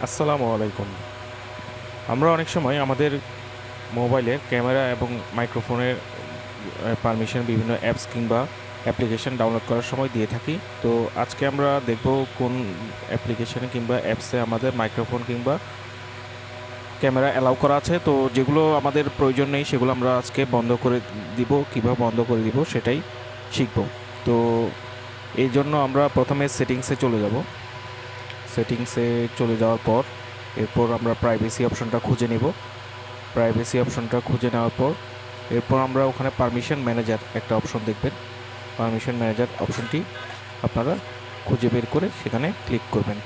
আসসালামু আলাইকুম। আমরা অনেক সময় আমাদের মোবাইলের ক্যামেরা এবং মাইক্রোফোনের পারমিশন বিভিন্ন অ্যাপস কিংবা অ্যাপ্লিকেশন ডাউনলোড করার সময় দিয়ে থাকি। তো আজকে আমরা দেখব কোন অ্যাপ্লিকেশনে কিংবা অ্যাপসে আমাদের মাইক্রোফোন কিংবা ক্যামেরা অ্যালাউ করা আছে। তো যেগুলো আমাদের প্রয়োজন নেই সেগুলো আমরা আজকে বন্ধ করে দিব, কীভাবে বন্ধ করে দিব সেটাই শিখব। তো এই জন্য আমরা প্রথমে সেটিংসে চলে যাব। সেটিংসে চলে যাওয়ার পর এরপর আমরা প্রাইভেসি অপশনটা খুঁজে নেব। প্রাইভেসি অপশনটা খুঁজে নেওয়ার পর এরপর আমরা ওখানে পারমিশন ম্যানেজার একটা অপশন দেখবেন। পারমিশন ম্যানেজার অপশনটি আপনারা খুঁজে বের করে সেখানে ক্লিক করবেন।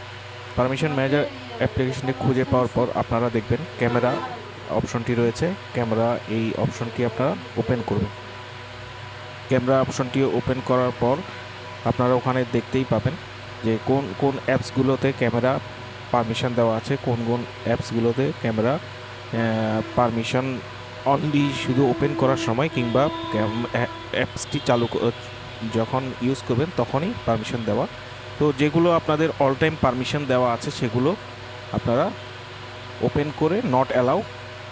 পারমিশন ম্যানেজার অ্যাপ্লিকেশনটি খুঁজে পাওয়ার পর আপনারা দেখবেন ক্যামেরা অপশনটি রয়েছে। ক্যামেরা এই অপশনটি আপনারা ওপেন করবেন। ক্যামেরা অপশনটি ওপেন করার পর আপনারা ওখানে দেখতেই পাবেন যে কোন কোন অ্যাপসগুলোতে ক্যামেরা পারমিশন দেওয়া আছে, কোন কোন অ্যাপসগুলোতে ক্যামেরা পারমিশন অনলি শুধু ওপেন করার সময় কিংবা অ্যাপসটি যখন ইউজ করবেন তখনই পারমিশন দেওয়া। তো যেগুলো আপনাদের অল টাইম পারমিশন দেওয়া আছে সেগুলো আপনারা ওপেন করে নট অ্যালাউ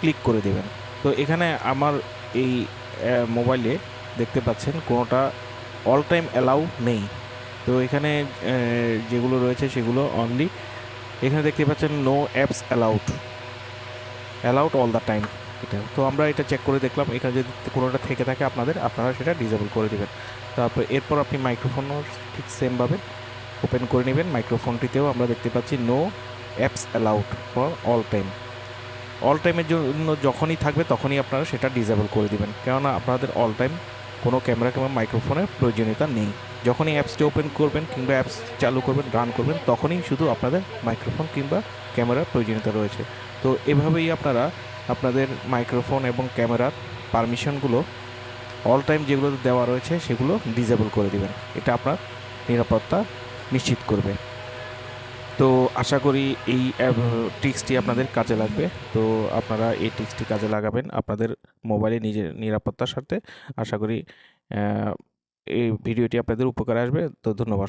ক্লিক করে দেবেন। তো এখানে আমার এই মোবাইলে দেখতে পাচ্ছেন কোনোটা অল টাইম অ্যালাউ নেই। তো এখানে যেগুলো রয়েছে সেগুলো অনলি, এখানে দেখতে পাচ্ছেন no apps allowed all the time. এটা তো আমরা এটা চেক করে দেখলাম, এখানে যদি কোনোটা থেকে থাকে আপনারা সেটা ডিসেবল করে দেবেন। তারপর এরপর আপনি মাইক্রোফোনও ঠিক সেমভাবে ওপেন করে নেবেন। মাইক্রোফোনটিতেও আমরা দেখতে পাচ্ছি no apps allowed for all time. All টাইমের জন্য যখনই থাকবে তখনই আপনারা সেটা ডিসেবল করে দেবেন, কেননা আপনাদের অল টাইম কোনো ক্যামেরা কিংবা মাইক্রোফোনের প্রয়োজনীয়তা নেই। যখনই অ্যাপসটি ওপেন করবেন কিংবা অ্যাপস চালু করবেন, রান করবেন, তখনই শুধু আপনাদের মাইক্রোফোন কিংবা ক্যামেরার প্রয়োজনীয়তা রয়েছে। তো এভাবেই আপনারা আপনাদের মাইক্রোফোন এবং ক্যামেরার পারমিশনগুলো অল টাইম যেগুলো দেওয়া রয়েছে সেগুলো ডিসেবল করে দেবেন। এটা আপনার নিরাপত্তা নিশ্চিত করবে। তো আশা করি এই ট্রিক্সটি আপনাদের কাজে লাগবে। তো আপনারা এই ট্রিক্সটি কাজে লাগাবেন আপনাদের মোবাইলে নিজের নিরাপত্তার স্বার্থে। আশা করি এই ভিডিওটি আপনাদের উপকারে আসবে। তো ধন্যবাদ।